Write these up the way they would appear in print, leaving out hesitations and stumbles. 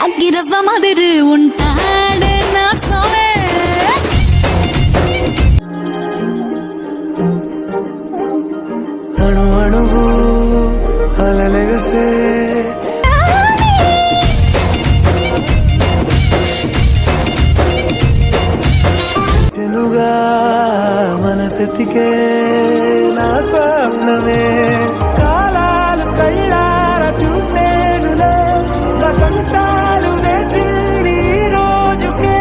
అగ్గిరవ్వ మాదిరి ఉంటాడే నా సోమే అణు అణువు అలలెగసే చెనుగా మనసెత్తికే నా స్వప్నమే కాలాలు కళ్ళార చూసేనులే వసంతాలు వేచింది ఈ రోజుకే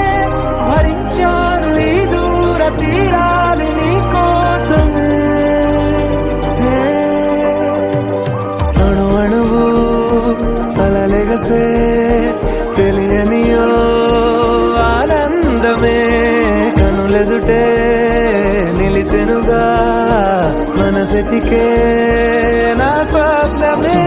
భరించాను ఈ దూర తీరాలు నీ కోసమే అణు అణువు అలలెగసే తెలియనియో ఆనందమే కనులెదుటే నిలిచెనుగా మనసెతికే నా స్వప్నమే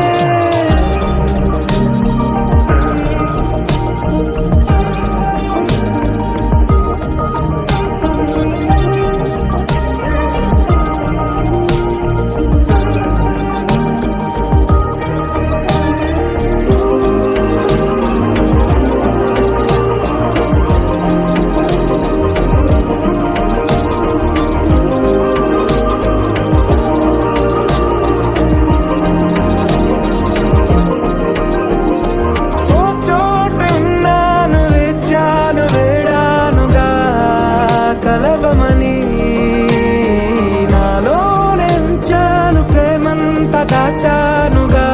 దాచానుగా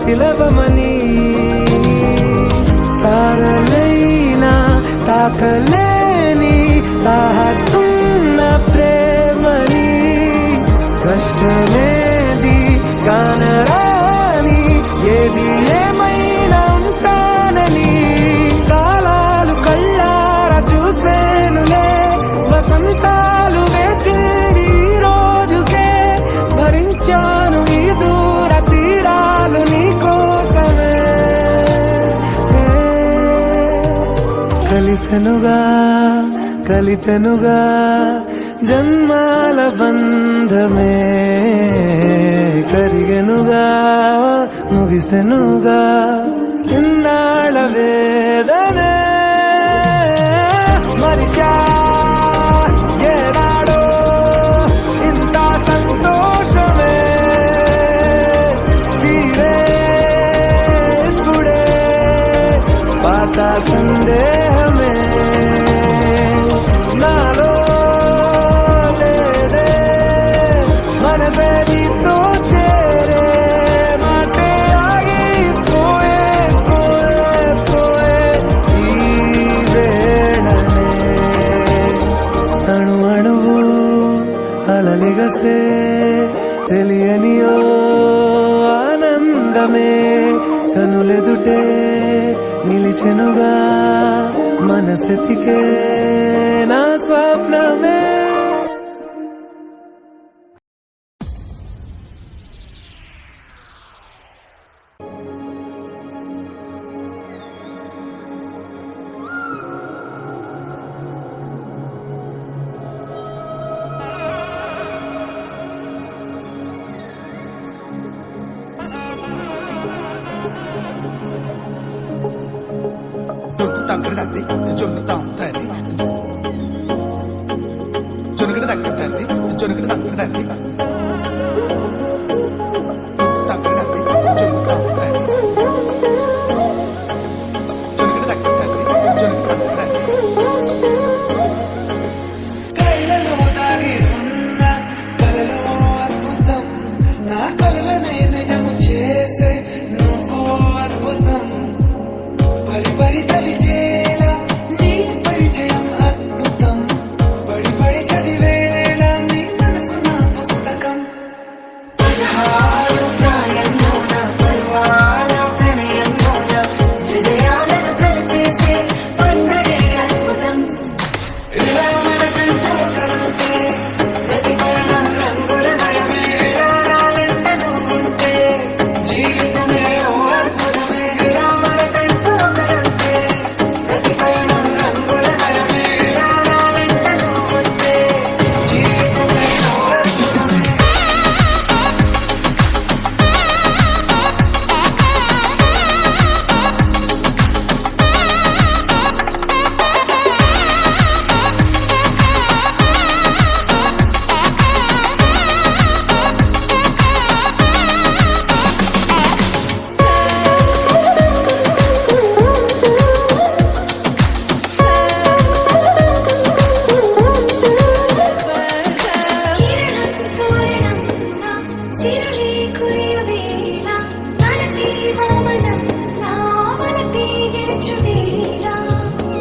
పిలవమని తారలైనా తాకలేని తాహతున్న ప్రేమని కష్టమేది కానరాని ఏది ఏమైనా ఉంటానని కాలాలు కళ్ళార చూసేనులే వసంతాలు వేచింది ఈ రోజుకే భరించాను ఈ దూర తీరాలు నీ కోసమే కలిసెనుగా కలిపెనుగా జన్మాల బంధమే కరిగెనుగా ముగిసెనుగా ఇన్నాళ్ళ వేదనే మరిచా ఏనాడో ఇంత సంతోషమే తీరే ఇప్పుడే పాత సందేహమే నాలో లేదే మనసే నీతో చేరే మాటే ఆగిపోయే పోయే పోయే ఈ వేళనే అణు అణువు అలలిగసే తెలియనియో ఆనందమే కనులెదుటే నిలిచెనుగా మనసెతికే నా స్వప్నమే పరితలి చేలా నీ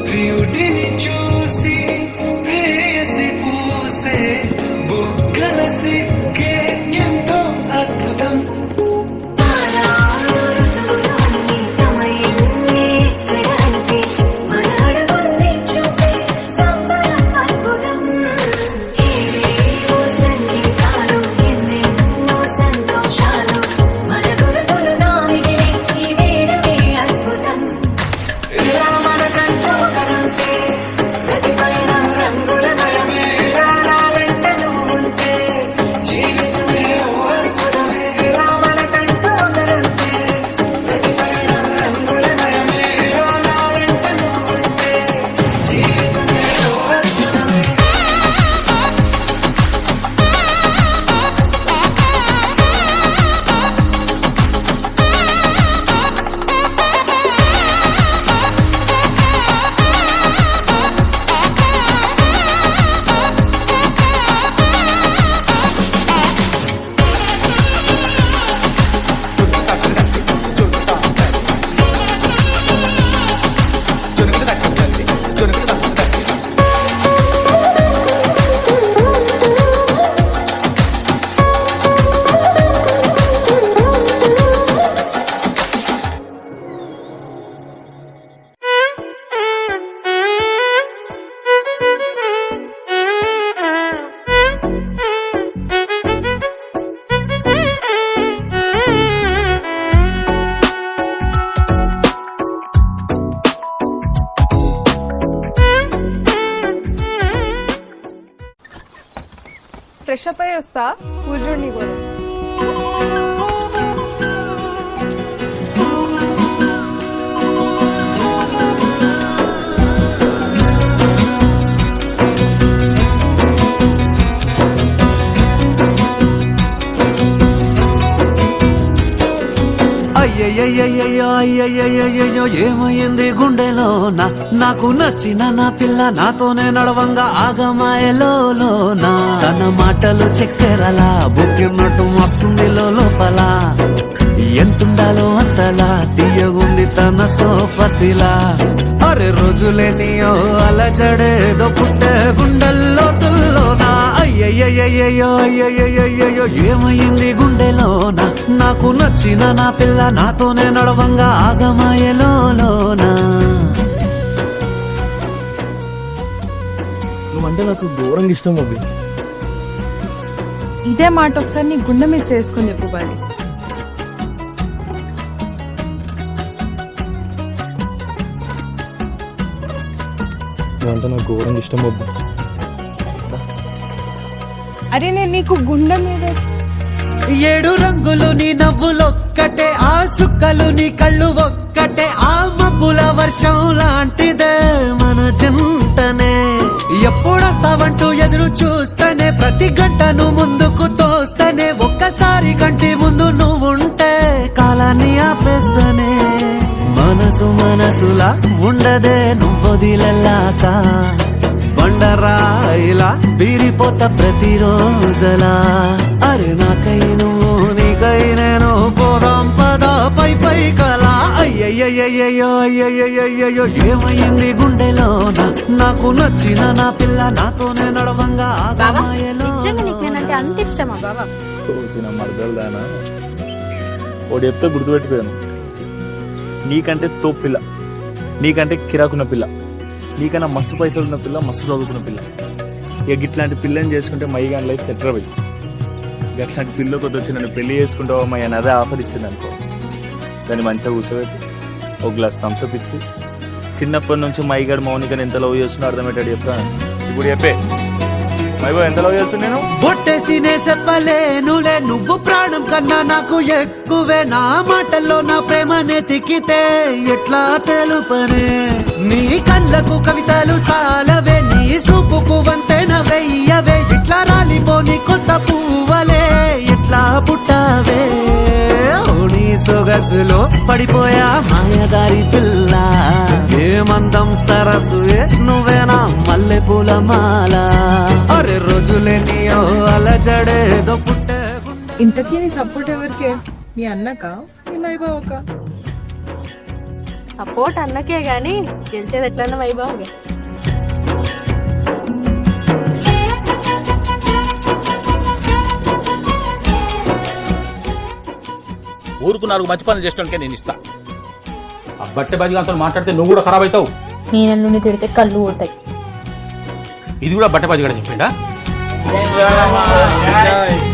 బ్యూటీని చూసి ప్రేయసి పూసే బుగ్గల సిగ్గే ఎంతో అద్భుతం. ఫ్రెష్ అప్ అయ్యి వస్తా కూర్చోండి కూడా. అయ్యయ్యయ్యయ్యో అయ్యయ్యయ్యయ్యో ఏమైంది గుండెలో నాకు నచ్చిన నా పిల్ల నాతోనే నడవంగా ఆగమాయలోనా తన మాటలు చక్కెరలా బుక్కినట్టు వస్తుంది లోపల ఎంతుండాలో అంతలా తీయగుంది తన సోపతిలా అరే రోజులేనియో అలజడేదో పుట్టే గుండెల్లో తుల్లోనా అయ్యయ్యయ్యయ్యో అయ్యయ్యయ్యయ్యో ఏమైంది గుండెలోనా నాకు నచ్చిన నా పిల్ల నాతోనే నడవంగా ఆగమాయలోనా నువ్వంటే నాకు ఘోరంగా ఇష్టం అవి. ఇదే మాట ఒకసారి నీ గుండె మీద చేసుకుని చెప్పు బాలి. నువ్వంటే నాకు ఘోరంగా ఇష్టం అబ్బు. అరే నేను నీకు గుండె మీద 7 రంగులు నీ నవ్వులొక్కటే ఆ సుక్కలు నీ కళ్ళు ఒక్కటే ఆ మబ్బుల వర్షం లాంటిదే మన జంటనే ఎప్పుడొస్తావంటూ ఎదురు చూస్తేనే ప్రతి గంటను ముందుకు తోస్తేనే ఒక్కసారి కంటి ముందు నువ్వుంటే కాలాన్ని ఆపేస్తేనే మనసులా ఉండదే నువ్వొదిలెల్లాక బండరాయిలా బీరిపోత ప్రతిరోజలా అరే నాకై నువ్వు నీకై నేను పోదాం పద పై కలా అయ్యయ్యయ్యో అయ్యయ్యయ్యో ఏమైంది గుండెలోన నాకు నచ్చిన నా పిల్ల నాతోనే నడవంగా ఆగమాయలో అంత ఇష్టమా బాబా కోసిన మరదలు దానా ఒకటి చెప్తే గుర్తుపెట్టిపోయాను. నీకంటే తోపు పిల్ల, నీకంటే కిరాకున్న పిల్ల, నీకన్నా మస్తు పైసలు ఉన్న పిల్ల, మస్తు చదువుకున్న పిల్ల. ఇక ఇట్లాంటి పిల్లని చేసుకుంటే మై గాని లైఫ్ సెటిల్ అయ్యి అట్లాంటి పిల్ల కొద్ది వచ్చి నన్ను పెళ్లి చేసుకుంటావో మై అని అదే ఆఫర్ ఇచ్చింది అనుకో. దాన్ని మంచిగా కూర్చోబెట్టి ఒక గ్లాస్ థమ్స్అప్ ఇచ్చి చిన్నప్పటి నుంచి మైగాడు మౌనికని ఎంత లవ్ చేస్తున్నా అర్థమయ్యేటట్టు చెప్తాను. ఇప్పుడు చెప్పే మైబో ఎంత లవ్ చేస్తున్నా నేను బొట్టేసినే చెప్పలేనులే నువ్వు ప్రాణం కన్నా నాకు ఎక్కువే నా మాటల్లో నా ప్రేమనే తిక్కితే ఎట్లా తెలుపనే నీ కళ్ళకు కవితలు సాలవే నీ సూపుకు వంతెన వెయ్యవే ఇట్లా రాలిపోని కొత్త పువ్వలే ఎట్లా పుట్టావే నీ సొగసులో పడిపోయా మాయదారి పిల్ల ఏమందం సరసువే నువ్వేనా మల్లె పూల మాల అరే రోజులే నీయో అలజడేదో పుట్టే ఇంతకీ నీ సపోర్ట్ ఎవరికే? మీ అన్నకా మీ మైబావకా? సపోర్ట్ అన్నకే గాని గెలిచేది ఎట్లన్నా వైభవంగా. ఊరుకు 4 మంచి పనులు చేసడానికే నేను ఇస్తా. ఆ బట్టె బజిగాంతో మాట్లాడితే నువ్వు కూడా ఖరాబ్ అవుతావు. మీ నన్ను తిడితే కళ్ళు పోతాయి. ఇది కూడా బట్టె బజిగాడ చెప్పిండా? జై